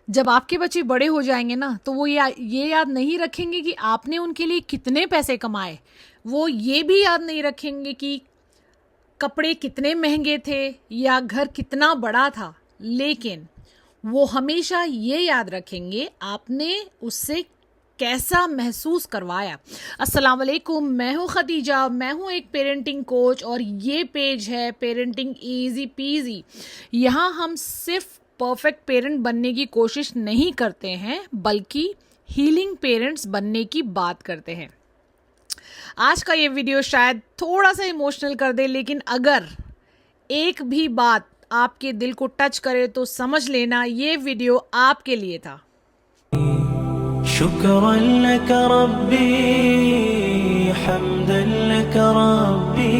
जब आपके बच्चे बड़े हो जाएंगे ना, तो वो ये याद नहीं रखेंगे कि आपने उनके लिए कितने पैसे कमाए। वो ये भी याद नहीं रखेंगे कि कपड़े कितने महंगे थे या घर कितना बड़ा था। लेकिन वो हमेशा ये याद रखेंगे आपने उससे कैसा महसूस करवाया। अस्सलाम वालेकुम, मैं हूँ खदीजा, मैं हूँ एक पेरेंटिंग कोच और ये पेज है पेरेंटिंग इजी पीजी। यहाँ हम सिर्फ परफेक्ट पेरेंट बनने की कोशिश नहीं करते हैं, बल्कि हीलिंग पेरेंट्स बनने की बात करते हैं। आज का ये वीडियो शायद थोड़ा सा इमोशनल कर दे, लेकिन अगर एक भी बात आपके दिल को टच करे तो समझ लेना ये वीडियो आपके लिए था। शुक्रन लक रब्बी हम्दन लक रब्बी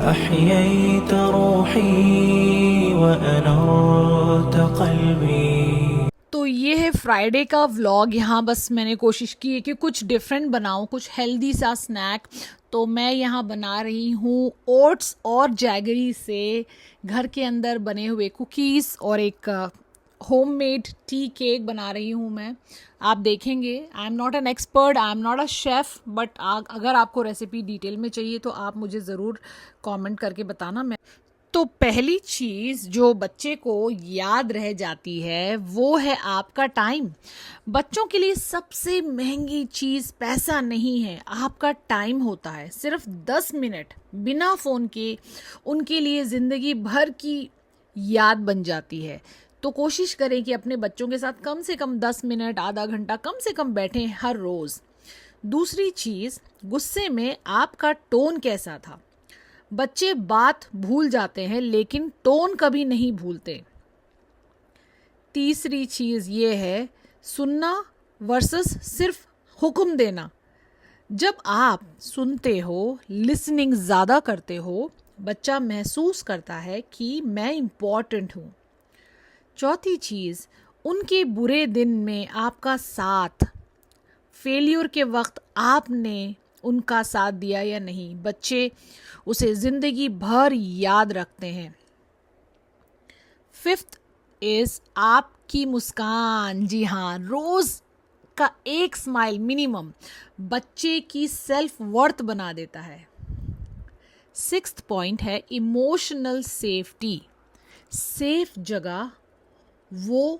अहयैत रूही व अनरत क़ल्बी। तो ये है फ्राइडे का व्लॉग। यहाँ बस मैंने कोशिश की है कि कुछ डिफरेंट बनाऊँ, कुछ हेल्दी सा स्नैक। तो मैं यहाँ बना रही हूँ ओट्स और जैगरी से घर के अंदर बने हुए कुकीज़ और एक होममेड टी केक बना रही हूँ मैं। आप देखेंगे, I am not an expert, I am not a chef, but अगर आपको रेसिपी डिटेल में चाहिए तो आप मुझे ज़रूर कमेंट करके बताना। मैं तो पहली चीज़ जो बच्चे को याद रह जाती है वो है आपका टाइम। बच्चों के लिए सबसे महंगी चीज़ पैसा नहीं है, आपका टाइम होता है। सिर्फ 10 मिनट बिना फ़ोन के उनके लिए ज़िंदगी भर की याद बन जाती है। तो कोशिश करें कि अपने बच्चों के साथ कम से कम 10 मिनट, आधा घंटा कम से कम बैठें हर रोज़। दूसरी चीज़, गुस्से में आपका टोन कैसा था। बच्चे बात भूल जाते हैं लेकिन टोन कभी नहीं भूलते। तीसरी चीज़ ये है सुनना वर्सेस सिर्फ हुक्म देना। जब आप सुनते हो, लिसनिंग ज़्यादा करते हो, बच्चा महसूस करता है कि मैं इम्पॉर्टेंट हूँ। चौथी चीज़, उनके बुरे दिन में आपका साथ, फेलियर के वक्त आपने उनका साथ दिया या नहीं। बच्चे उसे ज़िंदगी भर याद रखते हैं। फिफ्थ इज़ आपकी मुस्कान। जी हाँ, रोज़ का एक स्माइल मिनिमम बच्चे की सेल्फ वर्थ बना देता है। सिक्स्थ पॉइंट है इमोशनल सेफ्टी। सेफ जगह वो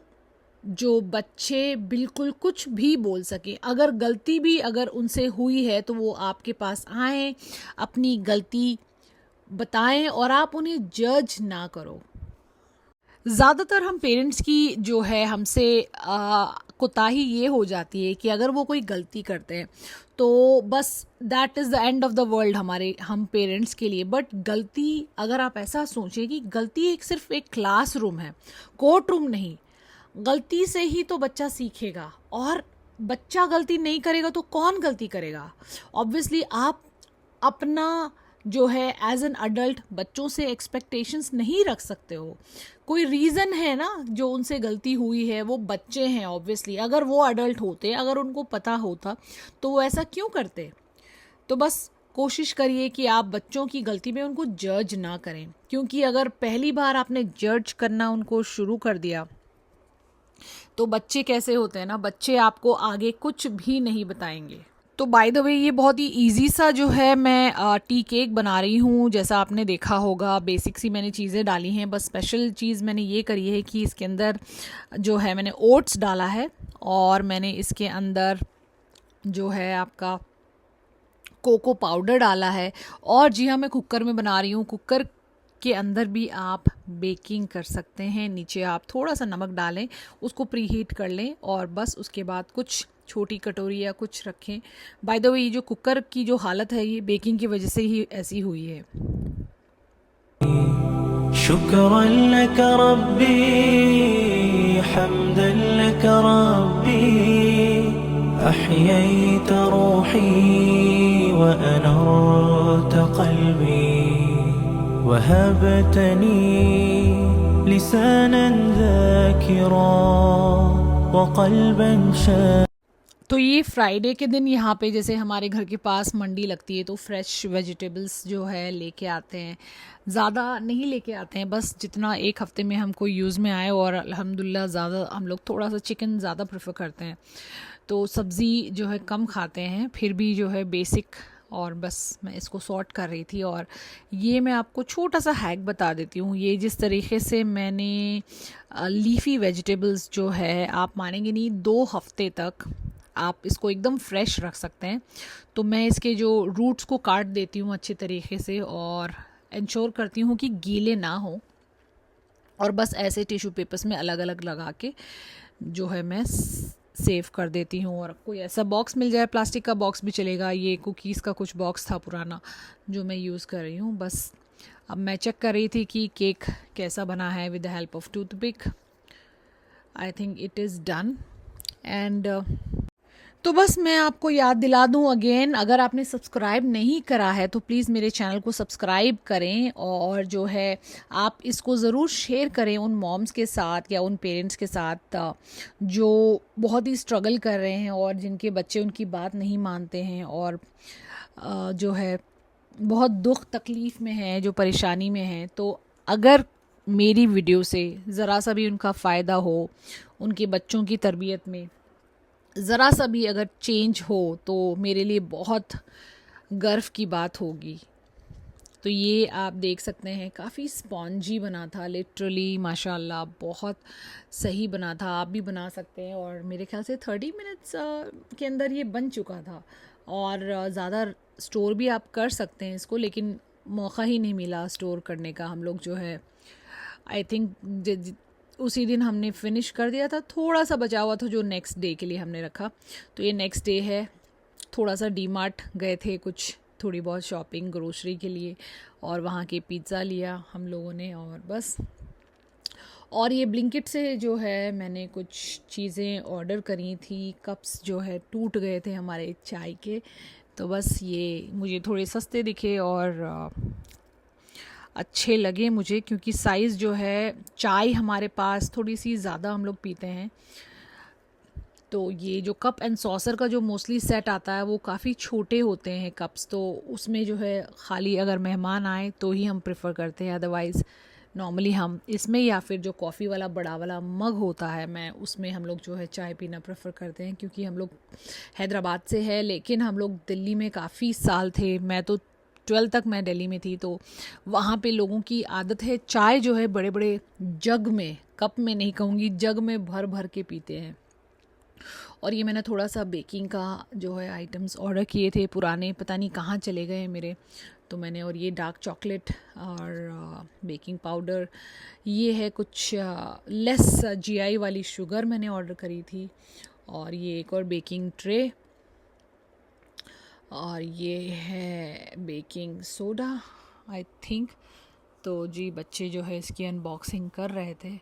जो बच्चे बिल्कुल कुछ भी बोल सके। अगर गलती भी अगर उनसे हुई है तो वो आपके पास आएँ, अपनी गलती बताएं और आप उन्हें जज ना करो। ज़्यादातर हम पेरेंट्स की जो है हमसे कोताही ये हो जाती है कि अगर वो कोई गलती करते हैं तो बस that is the end of the world हम पेरेंट्स के लिए। बट गलती, अगर आप ऐसा सोचें कि गलती सिर्फ एक क्लासरूम है, कोर्ट रूम नहीं। गलती से ही तो बच्चा सीखेगा, और बच्चा गलती नहीं करेगा तो कौन गलती करेगा। ऑब्वियसली आप अपना जो है एज एन अडल्ट बच्चों से एक्सपेक्टेशंस नहीं रख सकते हो। कोई रीज़न है ना जो उनसे गलती हुई है, वो बच्चे हैं। ऑब्वियसली अगर वो अडल्ट होते, अगर उनको पता होता तो वो ऐसा क्यों करते। तो बस कोशिश करिए कि आप बच्चों की गलती में उनको जज ना करें, क्योंकि अगर पहली बार आपने जज करना उनको शुरू कर दिया तो बच्चे कैसे होते हैं ना, बच्चे आपको आगे कुछ भी नहीं बताएंगे। तो बाय द वे ये बहुत ही इजी सा जो है मैं टी केक बना रही हूँ। जैसा आपने देखा होगा, बेसिक सी मैंने चीज़ें डाली हैं। बस स्पेशल चीज़ मैंने ये करी है कि इसके अंदर जो है मैंने ओट्स डाला है, और मैंने इसके अंदर जो है आपका कोको पाउडर डाला है। और जी हाँ, मैं कुकर में बना रही हूँ। कुकर के अंदर भी आप बेकिंग कर सकते हैं। नीचे आप थोड़ा सा नमक डालें, उसको प्री हीट कर लें, और बस उसके बाद कुछ छोटी कटोरी या कुछ रखें। बाय द वे ये जो कुकर की जो हालत है ये बेकिंग की वजह से ही ऐसी हुई है। शुक्रन लक रब्बी हम्दन लक रब्बी अहयैत रूही व अनरत क़ल्बी वहबतनी लिसानन ज़ाकिरा व क़ल्बन शाकिरा। तो ये फ्राइडे के दिन यहाँ पे जैसे हमारे घर के पास मंडी लगती है, तो फ्रेश वेजिटेबल्स जो है लेके आते हैं। ज़्यादा नहीं लेके आते हैं, बस जितना एक हफ्ते में हमको यूज़ में आए, और अल्हम्दुलिल्लाह ज़्यादा हम लोग थोड़ा सा चिकन ज़्यादा प्रेफर करते हैं, तो सब्ज़ी जो है कम खाते हैं, फिर भी जो है बेसिक। और बस मैं इसको सॉर्ट कर रही थी, और ये मैं आपको छोटा सा हैक बता देती हूँ। ये जिस तरीके से मैंने लीफ़ी वेजिटेबल्स जो है, आप मानेंगे नहीं, 2 हफ्ते तक आप इसको एकदम फ्रेश रख सकते हैं। तो मैं इसके जो रूट्स को काट देती हूँ अच्छे तरीके से, और इंश्योर करती हूँ कि गीले ना हो, और बस ऐसे टिश्यू पेपर्स में अलग अलग लगा के जो है मैं सेव कर देती हूँ। और कोई ऐसा बॉक्स मिल जाए, प्लास्टिक का बॉक्स भी चलेगा, ये कुकीज़ का कुछ बॉक्स था पुराना जो मैं यूज़ कर रही हूँ। बस अब मैं चेक कर रही थी कि केक कैसा बना है with the help of toothpick. I think it is done. And तो बस मैं आपको याद दिला दूं अगेन, अगर आपने सब्सक्राइब नहीं करा है तो प्लीज़ मेरे चैनल को सब्सक्राइब करें, और जो है आप इसको ज़रूर शेयर करें उन मॉम्स के साथ या उन पेरेंट्स के साथ जो बहुत ही स्ट्रगल कर रहे हैं और जिनके बच्चे उनकी बात नहीं मानते हैं, और जो है बहुत दुख तकलीफ़ में हैं, जो परेशानी में हैं। तो अगर मेरी वीडियो से ज़रा सा भी उनका फ़ायदा हो, उनके बच्चों की तरबियत में ज़रा सा भी अगर चेंज हो, तो मेरे लिए बहुत गर्व की बात होगी। तो ये आप देख सकते हैं, काफ़ी स्पॉन्जी बना था, लिटरली माशाल्लाह बहुत सही बना था। आप भी बना सकते हैं, और मेरे ख्याल से 30 मिनट्स के अंदर ये बन चुका था। और ज़्यादा स्टोर भी आप कर सकते हैं इसको, लेकिन मौका ही नहीं मिला स्टोर करने का। हम लोग जो है आई थिंक उसी दिन हमने फिनिश कर दिया था, थोड़ा सा बचा हुआ था जो नेक्स्ट डे के लिए हमने रखा। तो ये नेक्स्ट डे है। थोड़ा सा डी मार्ट गए थे, कुछ थोड़ी बहुत शॉपिंग ग्रोसरी के लिए, और वहाँ के पिज़्ज़ा लिया हम लोगों ने, और बस। और ये ब्लिंकिट से जो है मैंने कुछ चीज़ें ऑर्डर करी थी। कप्स जो है टूट गए थे हमारे चाय के, तो बस ये मुझे थोड़े सस्ते दिखे और अच्छे लगे मुझे, क्योंकि साइज़ जो है, चाय हमारे पास थोड़ी सी ज़्यादा हम लोग पीते हैं, तो ये जो कप एंड सॉसर का जो मोस्टली सेट आता है वो काफ़ी छोटे होते हैं कप्स, तो उसमें जो है खाली अगर मेहमान आए तो ही हम प्रेफर करते हैं। अदरवाइज़ नॉर्मली हम इसमें, या फिर जो कॉफ़ी वाला बड़ा वाला मग होता है, मैं उसमें हम लोग जो है चाय पीना प्रेफर करते हैं। क्योंकि हम लोग हैदराबाद से है, लेकिन हम लोग दिल्ली में काफ़ी साल थे। मैं तो 12 तक मैं दिल्ली में थी, तो वहाँ पे लोगों की आदत है चाय जो है बड़े बड़े जग में, कप में नहीं कहूँगी, जग में भर भर के पीते हैं। और ये मैंने थोड़ा सा बेकिंग का जो है आइटम्स ऑर्डर किए थे, पुराने पता नहीं कहाँ चले गए मेरे, तो मैंने, और ये डार्क चॉकलेट और बेकिंग पाउडर, ये है कुछ लेस जीआई वाली शुगर मैंने ऑर्डर करी थी, और ये एक और बेकिंग ट्रे, और ये है बेकिंग सोडा आई थिंक। तो जी बच्चे जो है इसकी अनबॉक्सिंग कर रहे थे।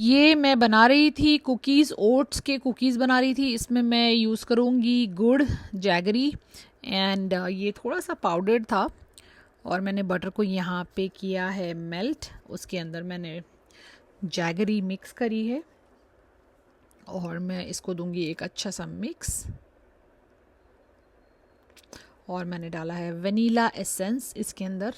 ये मैं बना रही थी कुकीज़, ओट्स के कुकीज़ बना रही थी। इसमें मैं यूज़ करूँगी गुड़, जैगरी, एंड ये थोड़ा सा पाउडर्ड था, और मैंने बटर को यहाँ पे किया है मेल्ट। उसके अंदर मैंने जैगरी मिक्स करी है, और मैं इसको दूंगी एक अच्छा सा मिक्स। और मैंने डाला है वनीला एसेंस इसके अंदर।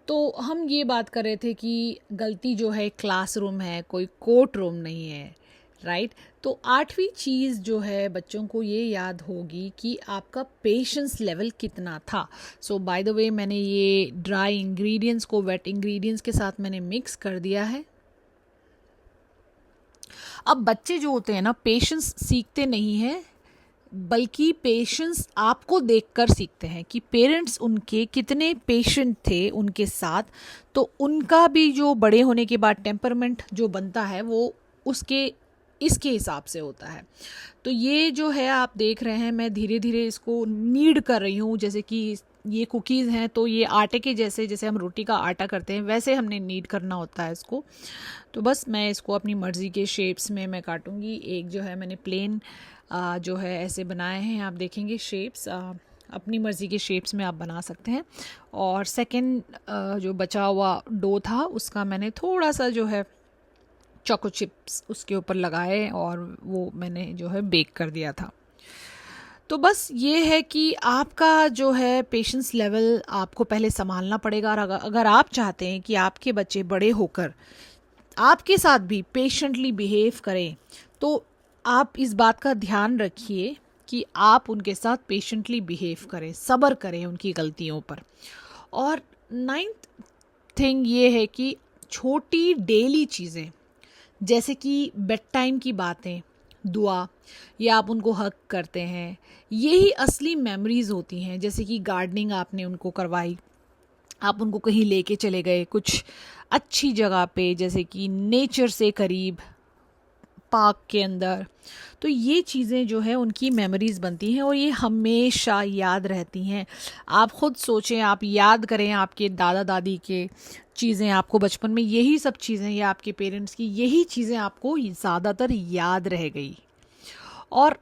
तो हम ये बात कर रहे थे कि गलती जो है क्लासरूम है, कोई कोर्ट रूम नहीं है, राइट। तो 8वीं चीज़ जो है बच्चों को ये याद होगी कि आपका पेशेंस लेवल कितना था। सो बाय द वे मैंने ये ड्राई इंग्रेडिएंट्स को वेट इंग्रेडिएंट्स के साथ मैंने मिक्स कर दिया है। अब बच्चे जो होते हैं ना, पेशेंस सीखते नहीं हैं, बल्कि पेशेंस आपको देखकर सीखते हैं कि पेरेंट्स उनके कितने पेशेंट थे उनके साथ। तो उनका भी जो बड़े होने के बाद टेम्परमेंट जो बनता है वो उसके इसके हिसाब से होता है। तो ये जो है आप देख रहे हैं, मैं धीरे धीरे इसको नीड कर रही हूँ, जैसे कि ये कुकीज़ हैं तो ये आटे के जैसे हम रोटी का आटा करते हैं वैसे हमने नीड करना होता है इसको। तो बस मैं इसको अपनी मर्ज़ी के शेप्स में मैं काटूँगी। एक जो है मैंने प्लेन जो है ऐसे बनाए हैं, आप देखेंगे शेप्स, अपनी मर्ज़ी के शेप्स में आप बना सकते हैं। और सेकंड जो बचा हुआ डो था उसका मैंने थोड़ा सा जो है चोको चिप्स उसके ऊपर लगाए और वो मैंने जो है बेक कर दिया था। तो बस ये है कि आपका जो है पेशेंस लेवल आपको पहले संभालना पड़ेगा। और अगर आप चाहते हैं कि आपके बच्चे बड़े होकर आपके साथ भी पेशेंटली बिहेव करें तो आप इस बात का ध्यान रखिए कि आप उनके साथ पेशेंटली बिहेव करें, सब्र करें उनकी गलतियों पर। और 9th थिंग ये है कि छोटी डेली चीज़ें जैसे कि बेड टाइम की बातें, दुआ, या आप उनको हक करते हैं, यही असली मेमोरीज़ होती हैं। जैसे कि गार्डनिंग आपने उनको करवाई, आप उनको कहीं लेके चले गए कुछ अच्छी जगह पे, जैसे कि नेचर से करीब, पार्क के अंदर, तो ये चीज़ें जो है उनकी मेमोरीज़ बनती हैं और ये हमेशा याद रहती हैं। आप ख़ुद सोचें, आप याद करें आपके दादा दादी के चीज़ें, आपको बचपन में यही सब चीज़ें या आपके पेरेंट्स की यही चीज़ें आपको ज़्यादातर याद रह गई। और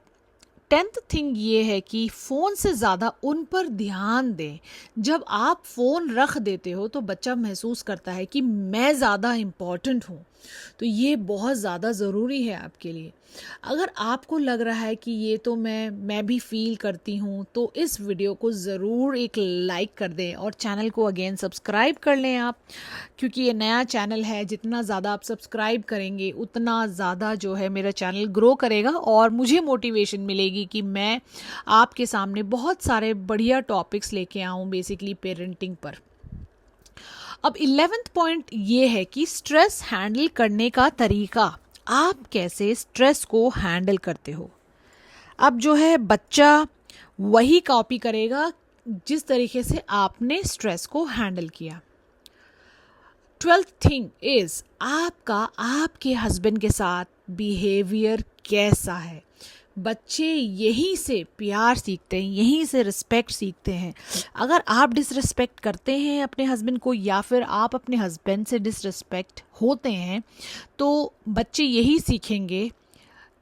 10th थिंग ये है कि फ़ोन से ज़्यादा उन पर ध्यान दें। जब आप फ़ोन रख देते हो तो बच्चा महसूस करता है कि मैं ज़्यादा इम्पॉर्टेंट हूँ, तो ये बहुत ज़्यादा ज़रूरी है आपके लिए। अगर आपको लग रहा है कि ये तो मैं भी फील करती हूँ, तो इस वीडियो को ज़रूर एक लाइक कर दें और चैनल को अगेन सब्सक्राइब कर लें आप, क्योंकि ये नया चैनल है। जितना ज़्यादा आप सब्सक्राइब करेंगे उतना ज़्यादा जो है मेरा चैनल ग्रो करेगा और मुझे मोटिवेशन मिलेगी कि मैं आपके सामने बहुत सारे बढ़िया टॉपिक्स लेके आऊँ बेसिकली पेरेंटिंग पर। अब 11th पॉइंट ये है कि स्ट्रेस हैंडल करने का तरीका, आप कैसे स्ट्रेस को हैंडल करते हो। अब जो है बच्चा वही कॉपी करेगा जिस तरीके से आपने स्ट्रेस को हैंडल किया। 12th थिंग इज आपका आपके हस्बैंड के साथ बिहेवियर कैसा है। बच्चे यहीं से प्यार सीखते हैं, यहीं से रिस्पेक्ट सीखते हैं। अगर आप डिसरिस्पेक्ट करते हैं अपने हस्बैंड को या फिर आप अपने हस्बैंड से डिसरिस्पेक्ट होते हैं तो बच्चे यही सीखेंगे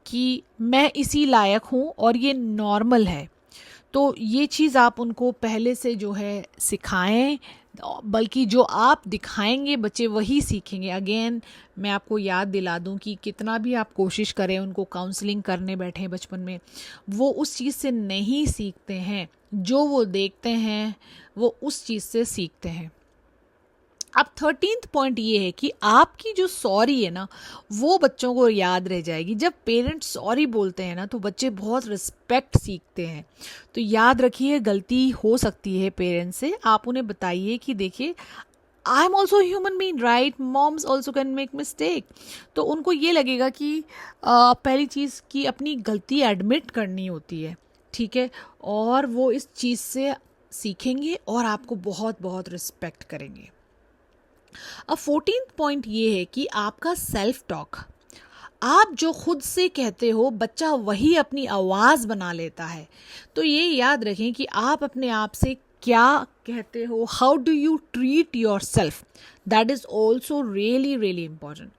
कि मैं इसी लायक हूँ और ये नॉर्मल है। तो ये चीज़ आप उनको पहले से जो है सिखाएं, बल्कि जो आप दिखाएंगे बच्चे वही सीखेंगे। अगेन मैं आपको याद दिला दूं कि कितना भी आप कोशिश करें उनको काउंसलिंग करने बैठे बचपन में, वो उस चीज़ से नहीं सीखते हैं। जो वो देखते हैं वो उस चीज़ से सीखते हैं। अब 13th पॉइंट ये है कि आपकी जो सॉरी है ना वो बच्चों को याद रह जाएगी। जब पेरेंट्स सॉरी बोलते हैं ना तो बच्चे बहुत रिस्पेक्ट सीखते हैं। तो याद रखिए, गलती हो सकती है पेरेंट्स से, आप उन्हें बताइए कि देखिए I am also human being, right, moms also can make mistake. तो उनको ये लगेगा कि पहली चीज़ कि अपनी गलती एडमिट करनी होती है, ठीक है, और वो इस चीज़ से सीखेंगे और आपको बहुत बहुत रिस्पेक्ट करेंगे। अब 14th पॉइंट ये है कि आपका सेल्फ टॉक, आप जो खुद से कहते हो बच्चा वही अपनी आवाज़ बना लेता है। तो ये याद रखें कि आप अपने आप से क्या कहते हो, how do you treat your self, that is also really really important.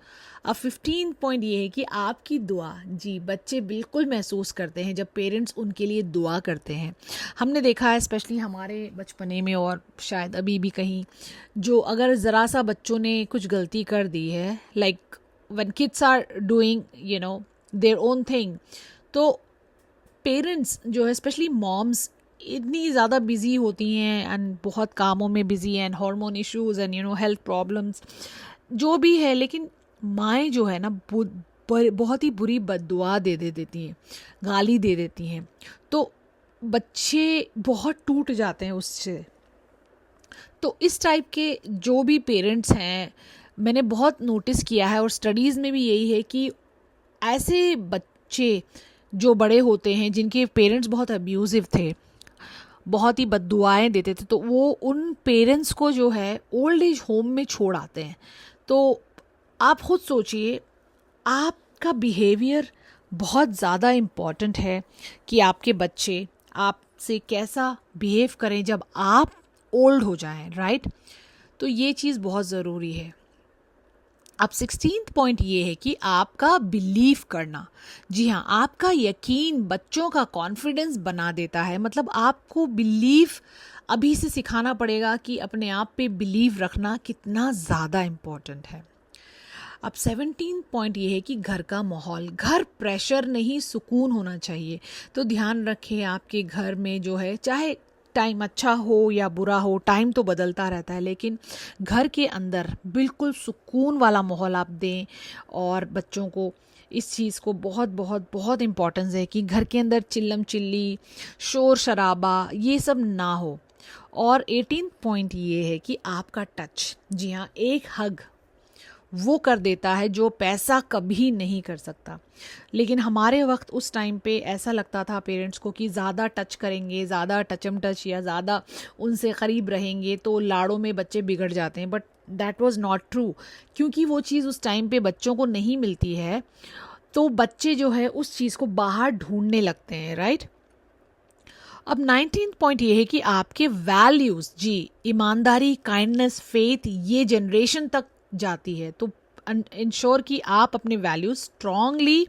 अब 15 पॉइंट ये है कि आपकी दुआ, जी बच्चे बिल्कुल महसूस करते हैं जब पेरेंट्स उनके लिए दुआ करते हैं। हमने देखा है स्पेशली हमारे बचपने में और शायद अभी भी कहीं, जो अगर ज़रा सा बच्चों ने कुछ गलती कर दी है, like when kids are doing you know their own thing, तो पेरेंट्स जो है स्पेशली मॉम्स इतनी ज़्यादा बिजी होती हैं एंड बहुत कामों में बिजी हैं, hormone issues and health problems जो भी है, लेकिन माएँ जो है ना बहुत ही बुरी बद्दुआ दे देती हैं, गाली दे देती हैं। तो बच्चे बहुत टूट जाते हैं उससे। तो इस टाइप के जो भी पेरेंट्स हैं, मैंने बहुत नोटिस किया है और स्टडीज़ में भी यही है कि ऐसे बच्चे जो बड़े होते हैं जिनके पेरेंट्स बहुत अब्यूज़िव थे, बहुत ही बद्दुआएं देते थे, तो वो उन पेरेंट्स को जो है ओल्ड एज होम में छोड़ आते हैं। तो आप खुद सोचिए, आपका बिहेवियर बहुत ज़्यादा इम्पॉर्टेंट है कि आपके बच्चे, आप से कैसा बिहेव करें जब आप ओल्ड हो जाएं, राइट? तो ये चीज़ बहुत ज़रूरी है। अब 16th पॉइंट ये है कि आपका बिलीव करना। जी हाँ, आपका यकीन बच्चों का कॉन्फिडेंस बना देता है। मतलब आपको बिलीव अभी से सिखाना पड़ेगा कि अपने आप पे बिलीव रखना कितना ज़्यादा इम्पोर्टेंट है। अब 17 पॉइंट ये है कि घर का माहौल, घर प्रेशर नहीं सुकून होना चाहिए। तो ध्यान रखें आपके घर में जो है, चाहे टाइम अच्छा हो या बुरा हो, टाइम तो बदलता रहता है, लेकिन घर के अंदर बिल्कुल सुकून वाला माहौल आप दें। और बच्चों को इस चीज़ को बहुत बहुत बहुत इम्पोर्टेंस है कि घर के अंदर चिल्लम चिल्ली, शोर शराबा ये सब ना हो। और 18 पॉइंट ये है कि आपका टच, जी हाँ, एक हग वो कर देता है जो पैसा कभी नहीं कर सकता। लेकिन हमारे वक्त उस टाइम पे ऐसा लगता था पेरेंट्स को कि ज़्यादा टच करेंगे, ज़्यादा टचम टच या ज़्यादा उनसे करीब रहेंगे तो लाड़ों में बच्चे बिगड़ जाते हैं। But that was not true, क्योंकि वो चीज़ उस टाइम पे बच्चों को नहीं मिलती है, तो बच्चे जो है उस चीज़ को बाहर ढूंढने लगते हैं, राइट? अब 19th पॉइंट ये है कि आपके वैल्यूज़, जी, ईमानदारी, काइंडनेस, फेथ, ये जनरेशन तक जाती है। तो इंश्योर कि आप अपने वैल्यूज स्ट्रांगली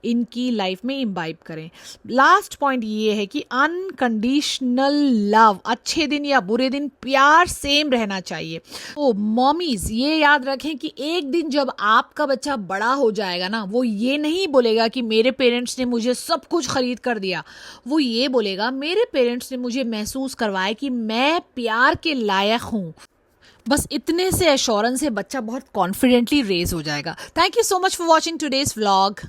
इनकी लाइफ में इम्बाइब करें। लास्ट पॉइंट ये है कि अनकंडीशनल लव, अच्छे दिन या बुरे दिन प्यार सेम रहना चाहिए। तो मॉमीज ये याद रखें कि एक दिन जब आपका बच्चा बड़ा हो जाएगा ना, वो ये नहीं बोलेगा कि मेरे पेरेंट्स ने मुझे सब कुछ खरीद कर दिया। वो ये बोलेगा मेरे पेरेंट्स ने मुझे महसूस करवाया कि मैं प्यार के लायक हूँ। बस इतने से एश्योरेंस से बच्चा बहुत कॉन्फिडेंटली रेज हो जाएगा। Thank you so much for watching today's vlog.